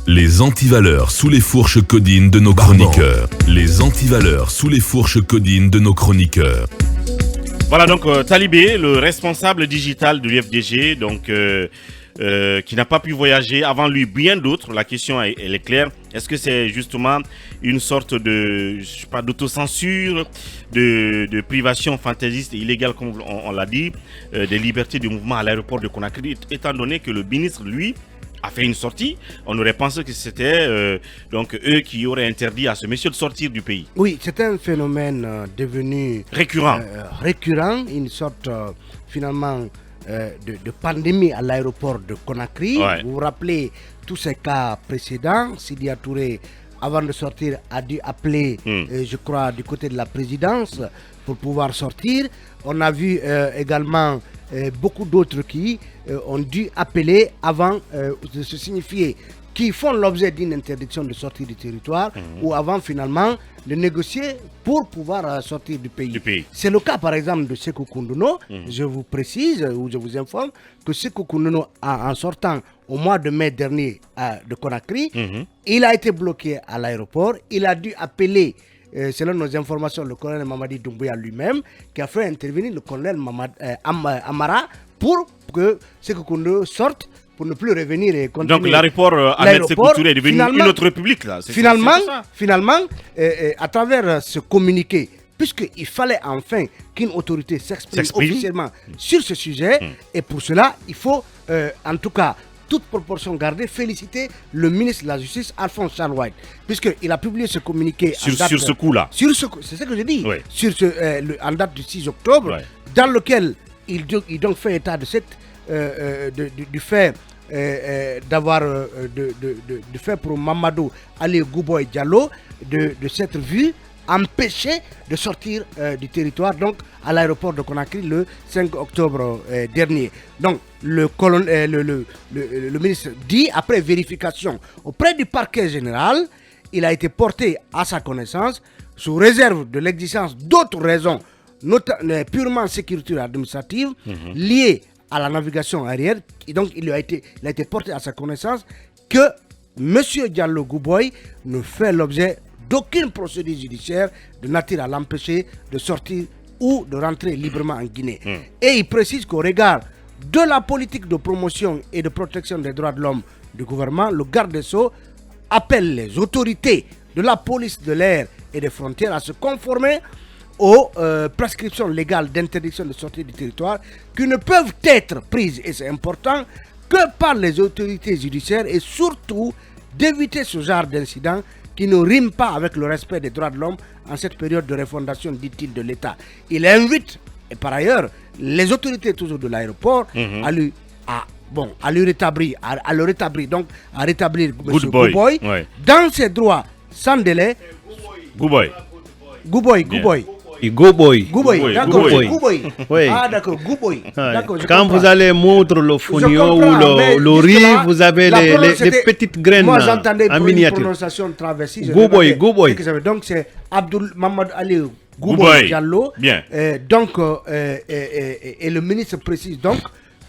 Les antivaleurs sous les fourches codines de nos chroniqueurs. Les antivaleurs sous les fourches codines de nos chroniqueurs. Voilà donc Talibé, le responsable digital de l'UFDG, donc qui n'a pas pu voyager avant lui, bien d'autres. La question elle est claire. Est-ce que c'est justement une sorte de, je sais pas, d'autocensure, de privation fantaisiste et illégale, comme on l'a dit, des libertés du mouvement à l'aéroport de Conakry, étant donné que le ministre, lui, a fait une sortie. On aurait pensé que c'était donc eux qui auraient interdit à ce monsieur de sortir du pays. Oui, c'est un phénomène devenu récurrent, une sorte finalement de pandémie à l'aéroport de Conakry. Ouais. Vous vous rappelez tous ces cas précédents. Sidia Touré, avant de sortir, a dû appeler, je crois, du côté de la présidence pour pouvoir sortir. On a vu également beaucoup d'autres qui ont dû appeler avant de se signifier, qui font l'objet d'une interdiction de sortie du territoire ou avant finalement de négocier pour pouvoir sortir du pays. C'est le cas par exemple de Sékou Kounduno. Je vous précise ou je vous informe que Sékou Kounduno, en sortant au mois de mai dernier de Conakry, il a été bloqué à l'aéroport. Il a dû appeler, selon nos informations, le colonel Mamadi Doumbouya lui-même, qui a fait intervenir le colonel Amara pour que Sékou Kounduno sorte, pour ne plus revenir et continuer. Donc l'aéroport Ahmed Sékou Touré est devenu une autre république là. Finalement, à travers ce communiqué, puisqu'il fallait enfin qu'une autorité s'exprime officiellement sur ce sujet, et pour cela, il faut en tout cas, toute proportion gardée, féliciter le ministre de la Justice, Alphonse Charles White, puisqu'il a publié ce communiqué sur ce coup-là. C'est ce que je dis, en date du 6 octobre, dans lequel il donc fait état de cette du fait d'avoir de fait pour Mamadou Ali Gouboy Diallo de s'être vu empêché de sortir du territoire, donc à l'aéroport de Conakry le 5 octobre dernier. Donc le ministre dit, après vérification auprès du parquet général, il a été porté à sa connaissance sous réserve de l'existence d'autres raisons purement sécuritaires administratives liées à la navigation aérienne. Et donc il a été porté à sa connaissance que M. Diallo Gouboy ne fait l'objet d'aucune procédure judiciaire de nature à l'empêcher de sortir ou de rentrer librement en Guinée. Et il précise qu'au regard de la politique de promotion et de protection des droits de l'homme du gouvernement, le garde des Sceaux appelle les autorités de la police de l'air et des frontières à se conformer aux prescriptions légales d'interdiction de sortie du territoire qui ne peuvent être prises, et c'est important, que par les autorités judiciaires, et surtout d'éviter ce genre d'incident qui ne rime pas avec le respect des droits de l'homme en cette période de refondation, dit-il, de l'État. Il invite, et par ailleurs, les autorités toujours de l'aéroport à le rétablir M. Gouboy dans ses droits sans délai. Gouboy. D'accord, Gouboy. Oui. Ah, d'accord, Gouboy. D'accord, quand vous allez moudre le fonio ou le riz, vous avez les petites graines en miniature. Prononciation traversie. Gouboy. Donc c'est Abdoul Mamadou Ali Gouboy Diallo. Bien. Donc, et le ministre précise donc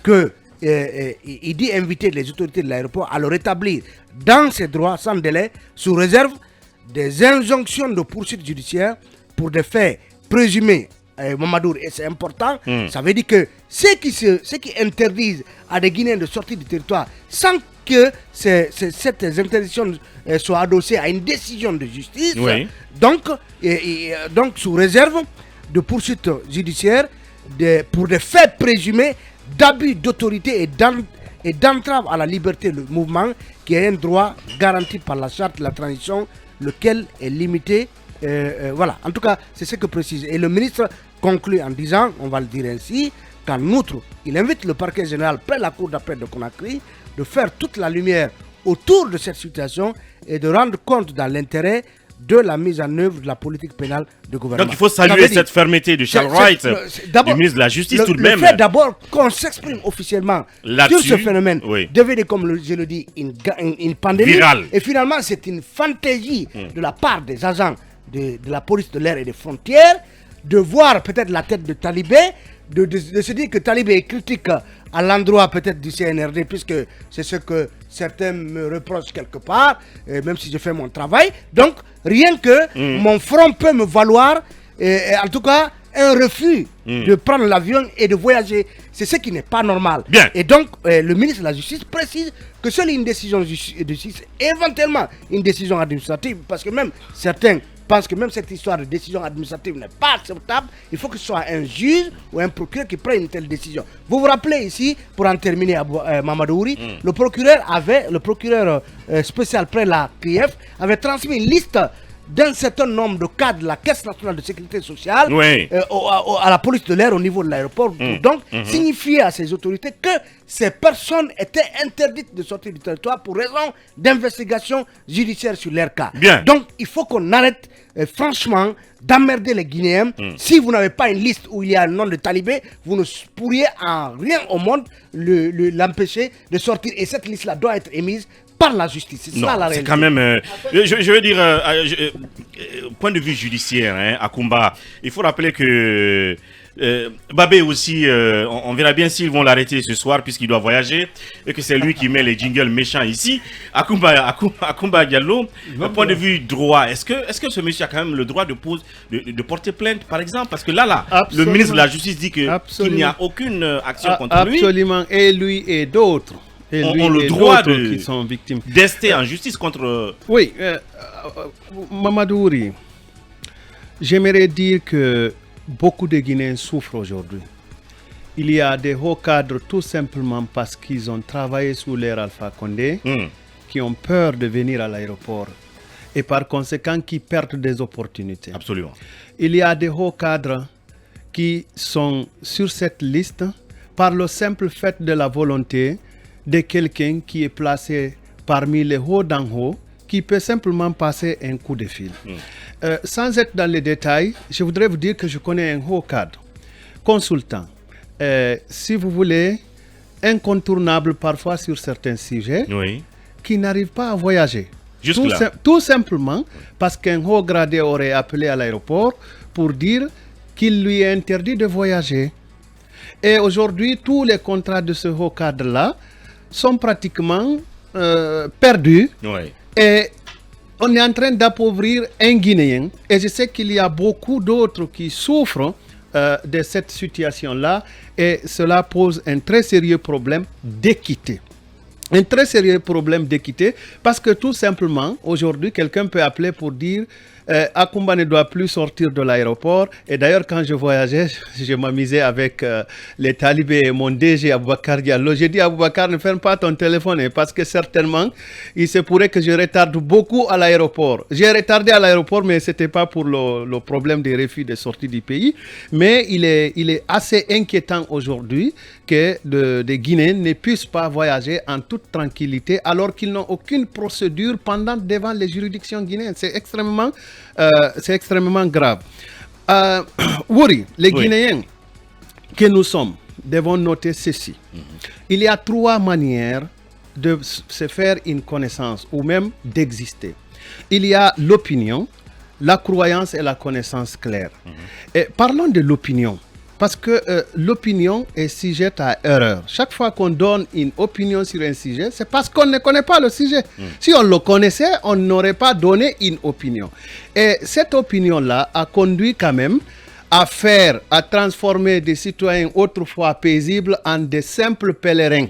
que il dit inviter les autorités de l'aéroport à le rétablir dans ses droits sans délai, sous réserve des injonctions de poursuite judiciaire pour des faits présumés. Mamadou, et c'est important, ça veut dire que ceux qui interdisent à des Guinéens de sortir du territoire sans que cette interdiction soit adossée à une décision de justice, donc sous réserve de poursuites judiciaires pour des faits présumés d'abus d'autorité et d'entrave à la liberté de mouvement, qui est un droit garanti par la charte de la transition, lequel est limité. Voilà, en tout cas, c'est ce que précise. Et le ministre conclut en disant, on va le dire ainsi, qu'en outre, il invite le parquet général près la cour d'appel de Conakry de faire toute la lumière autour de cette situation et de rendre compte dans l'intérêt de la mise en œuvre de la politique pénale du gouvernement. Donc il faut saluer cette fermeté de Charles Wright, du ministre de la Justice tout de même. Le fait d'abord qu'on s'exprime officiellement sur ce phénomène devenait, comme je le dis, une pandémie. Virale. Et finalement, c'est une fantaisie de la part des agents de la police de l'air et des frontières de voir peut-être la tête de Talibé de se dire que Talibé est critique à l'endroit peut-être du CNRD, puisque c'est ce que certains me reprochent quelque part, même si je fais mon travail. Donc, rien que mon front peut me valoir, en tout cas, un refus de prendre l'avion et de voyager. C'est ce qui n'est pas normal. Bien. Et donc, le ministre de la Justice précise que seule une décision de justice, éventuellement une décision administrative, parce que même certains pensent que même cette histoire de décision administrative n'est pas acceptable, il faut que ce soit un juge ou un procureur qui prenne une telle décision. Vous vous rappelez ici, pour en terminer, Mamadou Ouri, le procureur spécial près la CRIEF avait transmis une liste d'un certain nombre de cadres de la Caisse nationale de sécurité sociale à la police de l'air au niveau de l'aéroport, pour donc signifier à ces autorités que ces personnes étaient interdites de sortir du territoire pour raison d'investigation judiciaire sur leur cas. Bien. Donc il faut qu'on arrête franchement d'emmerder les Guinéens. Si vous n'avez pas une liste où il y a un nom de talibé, vous ne pourriez en rien au monde l'empêcher de sortir, et cette liste-là doit être émise par la justice. C'est ça la réalité. C'est quand même... je veux dire, point de vue judiciaire, à Kumba, il faut rappeler que Babé aussi, on verra bien s'ils vont l'arrêter ce soir puisqu'il doit voyager et que c'est lui qui met les jingles méchants ici. Akumba Diallo, point de vue droit, est-ce que ce monsieur a quand même le droit de porter plainte, par exemple? Parce que là, le ministre de la Justice dit qu'il n'y a aucune action contre lui. Absolument, et lui et d'autres. Et lui ont le et droit qui sont victimes d'ester en justice contre... Oui, Mamadou Ouri, j'aimerais dire que beaucoup de Guinéens souffrent aujourd'hui. Il y a des hauts cadres tout simplement parce qu'ils ont travaillé sous l'ère Alpha Condé, qui ont peur de venir à l'aéroport et par conséquent qui perdent des opportunités. Absolument. Il y a des hauts cadres qui sont sur cette liste par le simple fait de la volonté de quelqu'un qui est placé parmi les hauts d'en haut, qui peut simplement passer un coup de fil. Sans être dans les détails, je voudrais vous dire que je connais un haut cadre, consultant, si vous voulez, incontournable parfois sur certains sujets, qui n'arrive pas à voyager. Tout simplement parce qu'un haut gradé aurait appelé à l'aéroport pour dire qu'il lui est interdit de voyager. Et aujourd'hui, tous les contrats de ce haut cadre-là sont pratiquement perdus. Et on est en train d'appauvrir un Guinéen. Et je sais qu'il y a beaucoup d'autres qui souffrent de cette situation-là. Et cela pose un très sérieux problème d'équité. Un très sérieux problème d'équité parce que tout simplement, aujourd'hui, quelqu'un peut appeler pour dire Akumba ne doit plus sortir de l'aéroport. Et d'ailleurs, quand je voyageais, je m'amusais avec les talibés et mon DG Aboubakar Diallo. J'ai dit Aboubakar, ne ferme pas ton téléphone parce que certainement, il se pourrait que je retarde beaucoup à l'aéroport. J'ai retardé à l'aéroport, mais ce n'était pas pour le problème des refus de sortie du pays. Mais il est assez inquiétant aujourd'hui que des Guinéens ne puissent pas voyager en toute tranquillité alors qu'ils n'ont aucune procédure pendante devant les juridictions guinéennes. C'est extrêmement grave. Wouri, les Guinéens que nous sommes devons noter ceci. Il y a 3 manières de se faire une connaissance ou même d'exister. Il y a l'opinion, la croyance et la connaissance claire. Et parlons de l'opinion. Parce que l'opinion est sujette à erreur. Chaque fois qu'on donne une opinion sur un sujet, c'est parce qu'on ne connaît pas le sujet. Si on le connaissait, on n'aurait pas donné une opinion. Et cette opinion-là a conduit quand même à transformer des citoyens autrefois paisibles en des simples pèlerins.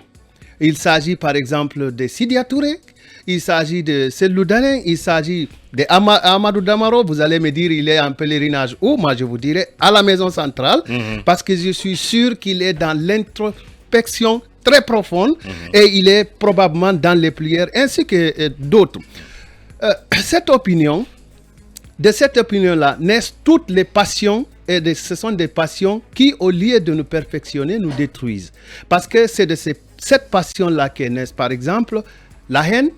Il s'agit par exemple de Sidia Touré, il s'agit de Selou Danen, il s'agit de Amadou Damaro. Vous allez me dire, il est en pèlerinage où? Moi, je vous dirais à la maison centrale, parce que je suis sûr qu'il est dans l'introspection très profonde et il est probablement dans les prières, ainsi que d'autres. De cette opinion-là naissent toutes les passions, et ce sont des passions qui, au lieu de nous perfectionner, nous détruisent. Parce que c'est de cette passion-là que naissent, par exemple, la haine,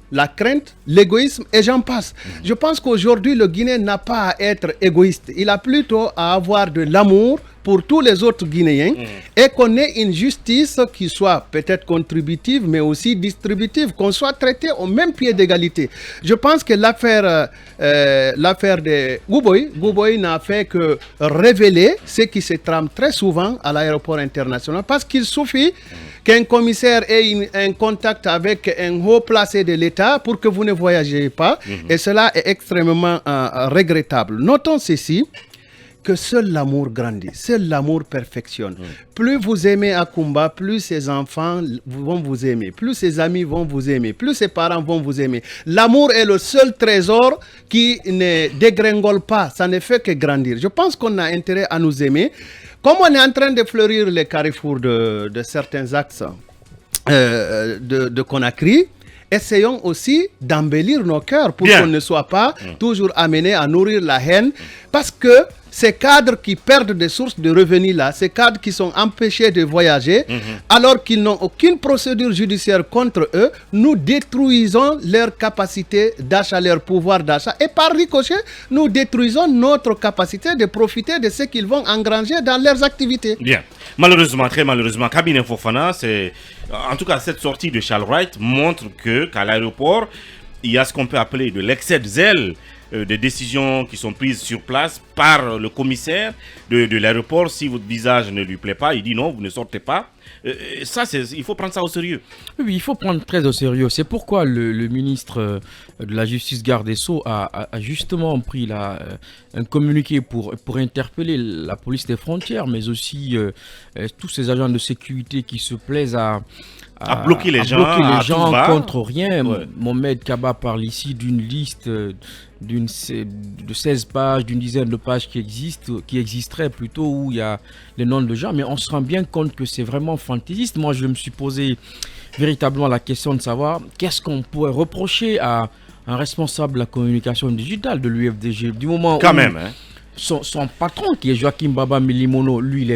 la crainte, l'égoïsme et j'en passe. Je pense qu'aujourd'hui, le Guinéen n'a pas à être égoïste. Il a plutôt à avoir de l'amour pour tous les autres Guinéens et qu'on ait une justice qui soit peut-être contributive, mais aussi distributive, qu'on soit traité au même pied d'égalité. Je pense que l'affaire de Gouboy n'a fait que révéler ce qui se trame très souvent à l'aéroport international, parce qu'il suffit qu'un commissaire ait un contact avec un haut placé de l'État pour que vous ne voyagez pas, et cela est extrêmement regrettable. Notons ceci, que seul l'amour grandit, seul l'amour perfectionne. Plus vous aimez Akumba, plus ses enfants vont vous aimer, plus ses amis vont vous aimer, plus ses parents vont vous aimer. L'amour est le seul trésor qui ne dégringole pas, ça ne fait que grandir. Je pense qu'on a intérêt à nous aimer. Comme on est en train de fleurir les carrefours de certains axes de Conakry, essayons aussi d'embellir nos cœurs pour qu'on ne soit pas toujours amenés à nourrir la haine, parce que ces cadres qui perdent des sources de revenus là, ces cadres qui sont empêchés de voyager, alors qu'ils n'ont aucune procédure judiciaire contre eux, nous détruisons leur capacité d'achat, leur pouvoir d'achat, et par ricochet, nous détruisons notre capacité de profiter de ce qu'ils vont engranger dans leurs activités. Bien. Malheureusement, très malheureusement, Kabine Fofana, en tout cas, cette sortie de Charles Wright montre qu'à l'aéroport, il y a ce qu'on peut appeler de l'excès de zèle, des décisions qui sont prises sur place par le commissaire de l'aéroport. Si votre visage ne lui plaît pas, il dit non, vous ne sortez pas. Ça, il faut prendre ça au sérieux. Oui, il faut prendre très au sérieux. C'est pourquoi le ministre de la Justice, garde des Sceaux, a justement pris un communiqué pour interpeller la police des frontières, mais aussi tous ces agents de sécurité qui se plaisent à bloquer les gens contre rien. Mohamed Kaba parle ici d'une liste de 16 pages, d'une dizaine de pages qui existeraient plutôt, où il y a les noms de gens, mais on se rend bien compte que c'est vraiment fantaisiste. Moi, je me suis posé véritablement la question de savoir qu'est-ce qu'on pourrait reprocher à un responsable de la communication digitale de l'UFDG, du moment quand où même, hein. Son patron, qui est Joachim Baba Milimono, lui, il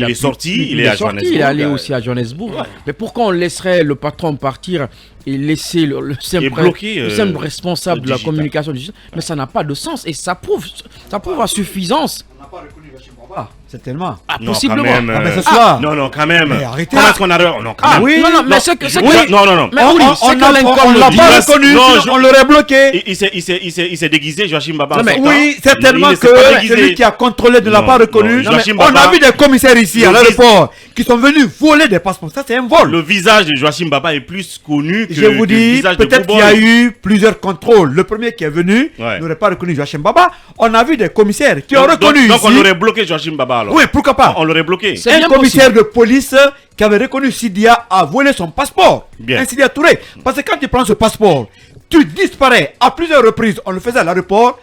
est sorti, il est à Johannesburg. Il est allé aussi à Johannesburg. Ouais. Mais pourquoi on laisserait le patron partir et laisser le simple responsable de la communication digitale? Mais ça n'a pas de sens, et ça prouve à suffisance. On n'a pas reconnu Joachim Baba, certainement. Possiblement. Quand même, mais ce soir. Non, quand même. Mais arrêtez. Comment est-ce qu'on a... Non, quand même. Oui, mais c'est que... Non. Mais on l'a pas reconnu, on l'aurait bloqué. Il s'est déguisé, Joachim Baba. Oui, certainement que celui qui a contrôlé ne l'a pas reconnu. On a vu des commissaires ici à l'aéroport qui sont venus voler des passeports. Ça, c'est un vol. Le visage de Joachim Baba est plus connu que je vous dis, peut-être qu'il y a eu plusieurs contrôles. Le premier qui est venu n'aurait pas reconnu Joachim Baba. On a vu des commissaires qui ont reconnu ici. Donc on aurait bloqué Joachim Baba alors. Oui, pourquoi pas. On l'aurait bloqué. Un commissaire de police qui avait reconnu Sidia a volé son passeport. Un Sidia Touré. Parce que quand tu prends ce passeport, tu disparais à plusieurs reprises. On le faisait à l'aéroport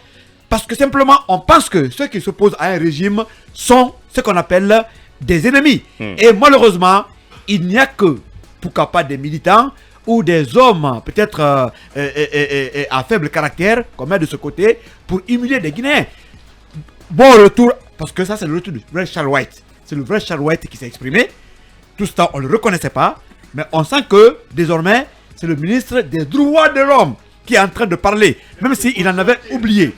parce que simplement on pense que ceux qui s'opposent à un régime sont ce qu'on appelle des ennemis. Et malheureusement, il n'y a que, pourquoi pas, des militants ou des hommes peut-être à faible caractère qu'on met de ce côté pour humilier des Guinéens. Bon retour, parce que ça c'est le retour du vrai Charles Wright. C'est le vrai Charles Wright qui s'est exprimé. Tout ça, on ne le reconnaissait pas, mais on sent que désormais, c'est le ministre des droits de l'homme qui est en train de parler, même s'il en avait oublié.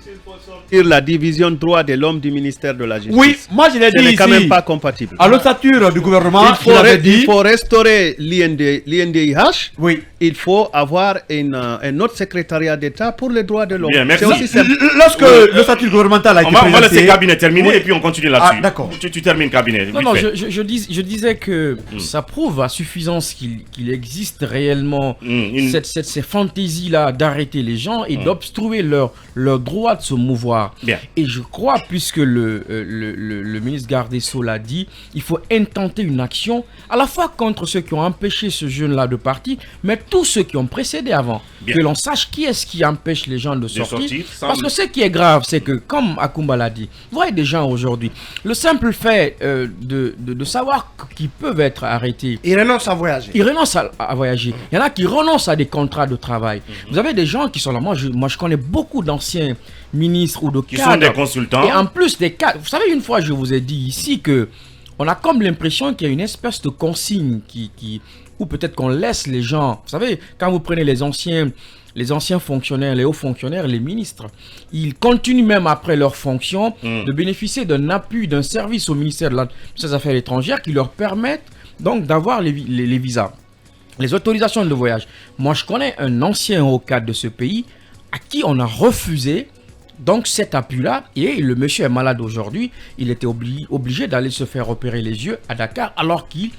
La division droits de l'homme du ministère de la Justice. Oui, moi je l'ai dit ici. C'est quand même pas compatible. À l'ossature du gouvernement, il faut restaurer l'INDIH. Oui. Il faut avoir un autre secrétariat d'État pour les droits de l'homme. C'est aussi simple. Lorsque l'ossature gouvernementale a été présenté... On va laisser le cabinet terminer et puis on continue là-dessus. D'accord. Tu termines cabinet. Non, je disais que ça prouve à suffisance qu'il existe réellement ces fantaisies-là d'arrêter les gens et d'obstruer leur droit de se mouvoir. Bien. Et je crois, puisque le ministre garde des Sceaux l'a dit, il faut intenter une action à la fois contre ceux qui ont empêché ce jeune-là de partir, mais tous ceux qui ont précédé avant. Bien. Que l'on sache qui est-ce qui empêche les gens de sortir. Parce que ce qui est grave, c'est que, comme Akumba l'a dit, vous voyez des gens aujourd'hui, le simple fait de savoir qu'ils peuvent être arrêtés. Ils renoncent à voyager. Ils renoncent à voyager. Il y en a qui renoncent à des contrats de travail. Vous avez des gens qui sont là. Moi, je connais beaucoup d'anciens ministres ou de qui sont des consultants. Et en plus des cadres. Vous savez, une fois, je vous ai dit ici que on a comme l'impression qu'il y a une espèce de consigne qui ou peut-être qu'on laisse les gens, vous savez, quand vous prenez les anciens fonctionnaires, les hauts fonctionnaires, les ministres, ils continuent même après leur fonction de bénéficier d'un appui, d'un service au ministère des Affaires étrangères qui leur permettent donc d'avoir les visas, les autorisations de voyage. Moi, je connais un ancien haut cadre de ce pays à qui on a refusé donc cet appui-là, et le monsieur est malade aujourd'hui. Il était obligé d'aller se faire opérer les yeux à Dakar, alors qu'il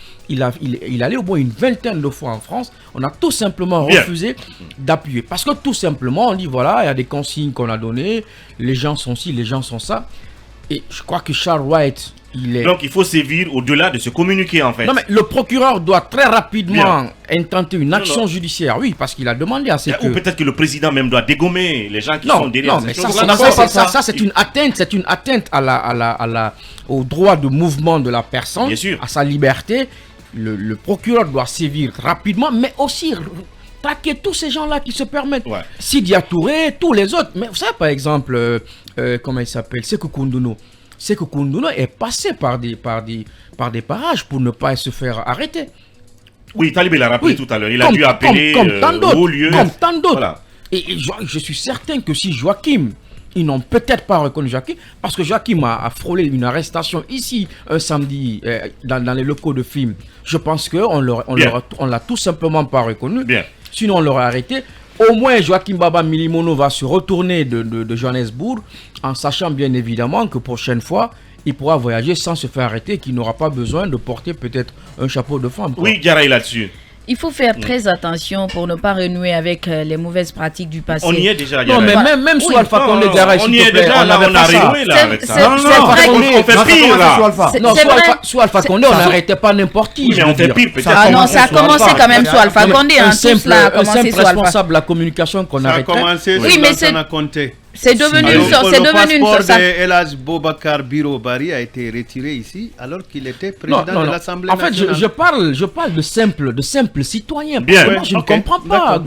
allait au moins une vingtaine de fois en France. On a tout simplement refusé d'appuyer. Parce que tout simplement, on dit voilà, il y a des consignes qu'on a données, les gens sont ci, les gens sont ça. Et je crois que Charles White, donc il faut sévir au-delà de se communiquer en fait. Non mais le procureur doit très rapidement intenter une action judiciaire, oui, parce qu'il a demandé à ou peut-être que le président même doit dégommer les gens qui sont derrière. Non, mais ça c'est une atteinte au droit de mouvement de la personne, à sa liberté. Le procureur doit sévir rapidement, mais aussi traquer tous ces gens-là qui se permettent. Sidia Touré, tous les autres. Mais vous savez par exemple, comment il s'appelle, Sékou Koundono est passé par des parages pour ne pas se faire arrêter. Oui, Talibé l'a rappelé tout à l'heure. Il a dû appeler au lieu. Comme tant d'autres. Voilà. Et je suis certain que si Joachim, ils n'ont peut-être pas reconnu Joachim, parce que Joachim a frôlé une arrestation ici un samedi dans les locaux de film. Je pense qu'on l'a tout simplement pas reconnu. Sinon, on l'aurait arrêté. Au moins, Joachim Baba Milimono va se retourner de Johannesburg en sachant bien évidemment que prochaine fois, il pourra voyager sans se faire arrêter, qu'il n'aura pas besoin de porter peut-être un chapeau de femme. Oui, Diarra est là-dessus. Il faut faire très attention pour ne pas renouer avec les mauvaises pratiques du passé. On y est déjà. Non, mais même sous Alpha Condé, on y est déjà, là, on a renoué là avec ça. Non, on fait pire là. Non, sous Alpha Condé, on n'arrêtait pas n'importe qui. Mais on fait pire peut-être. Ah non, ça a commencé quand même sous Alpha Condé. Un simple responsable de la communication qu'on arrêtait. Ça a commencé sous Lansana Conté. C'est devenu une sorte. Le passeport d'Elhadj Boubacar Biro Bari a été retiré ici alors qu'il était président de l'Assemblée nationale. En fait, je parle de simple citoyen. Moi, je ne comprends pas.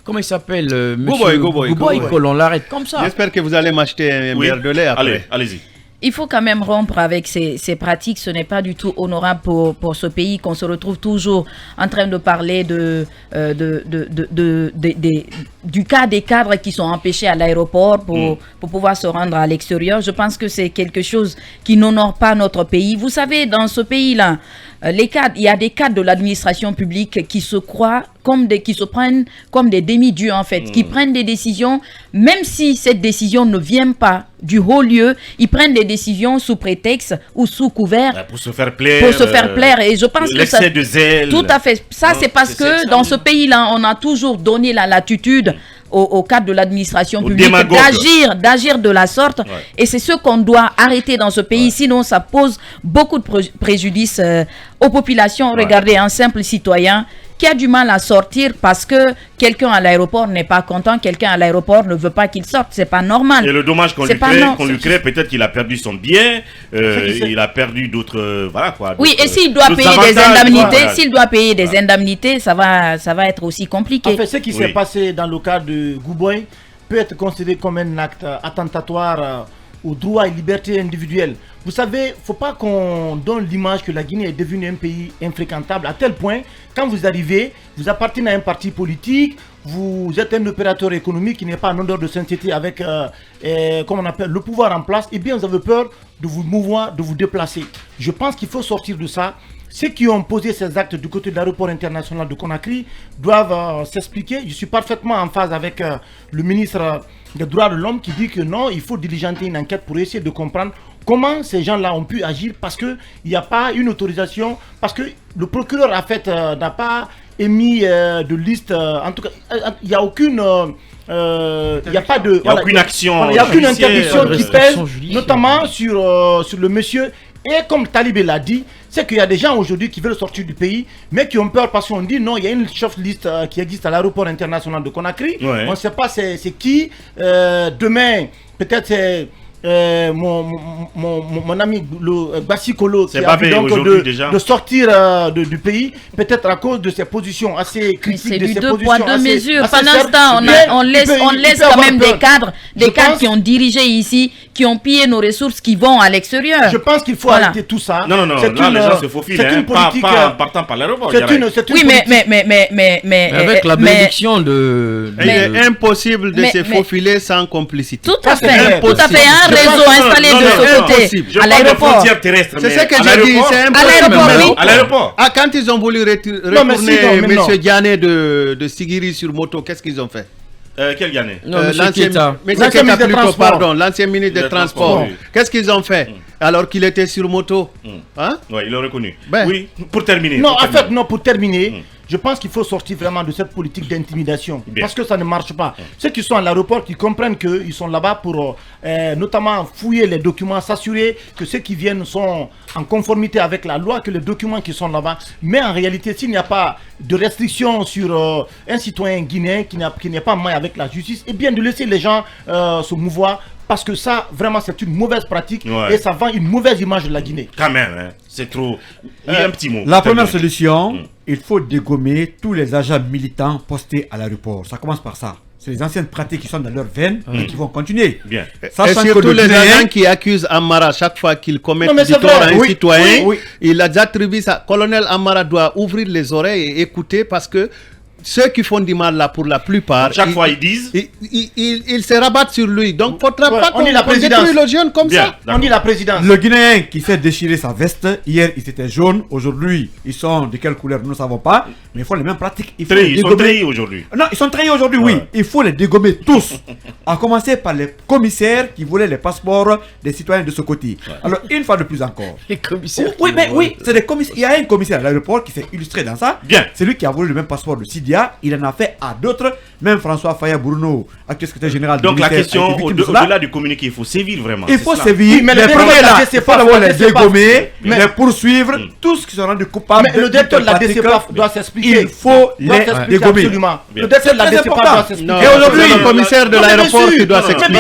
Comment il s'appelle, monsieur Gouboy, que l'on l'arrête comme ça. J'espère que vous allez m'acheter un verre de lait après. Allez-y. Il faut quand même rompre avec ces pratiques. Ce n'est pas du tout honorable pour ce pays qu'on se retrouve toujours en train de parler du cas des cadres qui sont empêchés à l'aéroport pour pouvoir se rendre à l'extérieur. Je pense que c'est quelque chose qui n'honore pas notre pays. Vous savez, dans ce pays-là, il y a des cadres de l'administration publique qui se croient qui se prennent comme des demi-dieux en fait, qui prennent des décisions, même si cette décision ne vient pas du haut lieu, ils prennent des décisions sous prétexte ou sous couvert pour se faire plaire. Et je pense que ça, de zèle. Tout à fait. Ça, c'est parce que dans ce pays-là, on a toujours donné la latitude au cadre de l'administration publique d'agir de la sorte. Et c'est ce qu'on doit arrêter dans ce pays. Sinon, ça pose beaucoup de préjudice aux populations. Regardez, un simple citoyen qui a du mal à sortir parce que quelqu'un à l'aéroport n'est pas content, quelqu'un à l'aéroport ne veut pas qu'il sorte, c'est pas normal. Et le dommage qu'on lui crée, peut-être qu'il a perdu son bien, il a perdu d'autres, voilà quoi. Oui, et s'il doit payer des indemnités, indemnités, ça va être aussi compliqué. En fait, ce qui s'est passé dans le cas de Gouboy peut être considéré comme un acte attentatoire aux droits et libertés individuelles. Vous savez, il ne faut pas qu'on donne l'image que la Guinée est devenue un pays infréquentable, à tel point, quand vous arrivez, vous appartenez à un parti politique, vous êtes un opérateur économique qui n'est pas en odeur de sainteté avec, comme on appelle, le pouvoir en place, et bien vous avez peur de vous mouvoir, de vous déplacer. Je pense qu'il faut sortir de ça. Ceux qui ont posé ces actes du côté de l'aéroport international de Conakry doivent s'expliquer. Je suis parfaitement en phase avec le ministre des droits de l'homme qui dit que non, il faut diligenter une enquête pour essayer de comprendre comment ces gens-là ont pu agir, parce qu'il n'y a pas une autorisation, parce que le procureur en fait n'a pas émis de liste, en tout cas il n'y a aucune... il n'y a pas de... aucune action. Il n'y a aucune interdiction qui pèse, notamment sur le monsieur. Et comme Talibé l'a dit, c'est qu'il y a des gens aujourd'hui qui veulent sortir du pays, mais qui ont peur parce qu'on dit non, il y a une short-list qui existe à l'aéroport international de Conakry. On ne sait pas c'est qui. Demain, peut-être c'est mon ami Bassi Kolo qui a envie donc de sortir du pays, peut-être à cause de ses positions assez critiques. C'est du 2 poids 2 mesures. Pendant ce temps, on laisse quand même des cadres qui ont dirigé ici, qui ont pillé nos ressources qui vont à l'extérieur. Je pense qu'il faut arrêter tout ça. Non, là, les gens se faufilent, c'est une politique, pas en partant par l'aéroport. Oui, mais avec la bénédiction de... Il est impossible de se faufiler sans complicité. Tout à fait, un réseau installé de ce côté, à l'aéroport. C'est ce que j'ai dit, c'est impossible. À l'aéroport. Quand ils ont voulu retourner M. Diané de Sigiri sur moto, qu'est-ce qu'ils ont fait? Quel Diané? L'ancien ministre des Transports. Qu'est-ce qu'ils ont fait alors qu'il était sur moto? Oui, il l'a reconnu. Oui, pour terminer. Pour terminer, je pense qu'il faut sortir vraiment de cette politique d'intimidation. Parce que ça ne marche pas. Ceux qui sont à l'aéroport, qui comprennent qu'ils sont là-bas pour notamment fouiller les documents, s'assurer que ceux qui viennent sont en conformité avec la loi, que les documents qui sont là-bas. Mais en réalité, s'il n'y a pas de restriction sur un citoyen guinéen qui n'est pas maille avec la justice, et bien de laisser les gens se mouvoir. Parce que ça, vraiment, c'est une mauvaise pratique et ça vend une mauvaise image de la Guinée. Quand même, hein, c'est trop... un petit mot. La première solution, il faut dégommer tous les agents militants postés à l'aéroport. Ça commence par ça. C'est les anciennes pratiques qui sont dans leurs veines et qui vont continuer. Bien. Et surtout les agents qui accusent Amara chaque fois qu'ils commettent du tort à un citoyen, il a déjà attribué ça. Colonel Amara doit ouvrir les oreilles et écouter parce que ceux qui font du mal là, pour la plupart, chaque fois ils disent, ils se rabattent sur lui. Donc, il ne faudra pas qu'on détruise le jeune comme ça. On dit la présidence. Le Guinéen qui fait déchirer sa veste, hier il était jaune, aujourd'hui ils sont de quelle couleur nous ne savons pas, mais ils font les mêmes pratiques. Ils sont trahis aujourd'hui. Non, ils sont trahis aujourd'hui, oui. Il faut les dégommer tous. À commencer par les commissaires qui voulaient les passeports des citoyens de ce côté. Alors, une fois de plus encore. Les commissaires. Oui, c'est des commissaires. Il y a un commissaire à l'aéroport qui s'est illustré dans ça. Bien. C'est lui qui a voulu le même passeport de Sidia. Il en a fait à d'autres. Même François Faya Bruno, actuel secrétaire général. Donc la question, au-delà du communiqué, il faut sévir vraiment. Il faut sévir. Mais les premiers là, il faut d'abord les dégommer, les poursuivre, tous qui sont rendus coupables. Mais le directeur de la DCPAF doit s'expliquer. Il faut les dégommer. Absolument. Le directeur de la DCPAF doit s'expliquer. Et aujourd'hui, le commissaire de l'aéroport qui doit s'expliquer.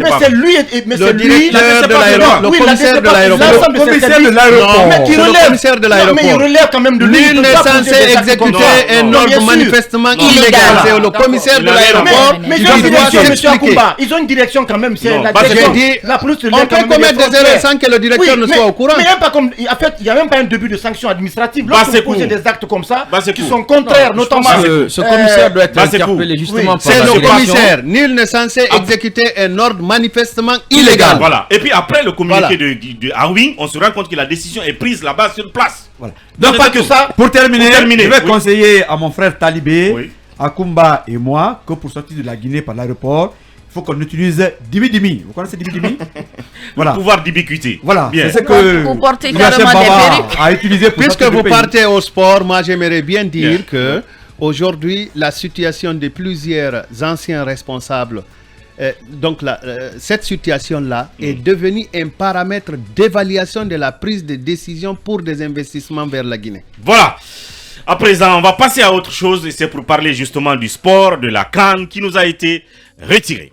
Mais c'est lui. Le directeur de l'aéroport. Le commissaire de l'aéroport. Le commissaire de l'aéroport. Le commissaire de l'aéroport. Mais il relève quand même de lui. Nul n'est censé exécuter un ordre manifestement illégal. C'est le commissaire de l'aéroport qui doit s'expliquer. Ils ont une direction quand même. C'est la direction. On peut commettre des erreurs sans que le directeur ne soit au courant. Mais en fait, il n'y a même pas un début de sanction administrative. Lorsque vous posez des actes comme ça, qui sont contraires, notamment. Ce commissaire doit être interpellé justement par c'est le commissaire. Nul n'est censé exécuter un ordre manifestement illégal. Voilà. Et puis après le communiqué de Arwing, on se rend compte que la décision est prise là-bas sur place. Voilà. Donc pas que ça. Pour terminer, je vais conseiller à mon frère Talibé, à Kumba et moi que pour sortir de la Guinée par l'aéroport, il faut qu'on utilise Dibi-Dimi. Vous connaissez Dibi-Dimi? Voilà. Le pouvoir d'ubiquité. Voilà. Bien. C'est ce que vous portez carrément des perruques. a utilisé pour puisque vous partez au sport, moi j'aimerais bien dire que aujourd'hui la situation de plusieurs anciens responsables, donc cette situation-là est devenue un paramètre d'évaluation de la prise de décision pour des investissements vers la Guinée. Voilà. À présent, on va passer à autre chose et c'est pour parler justement du sport, de la CAN qui nous a été retiré.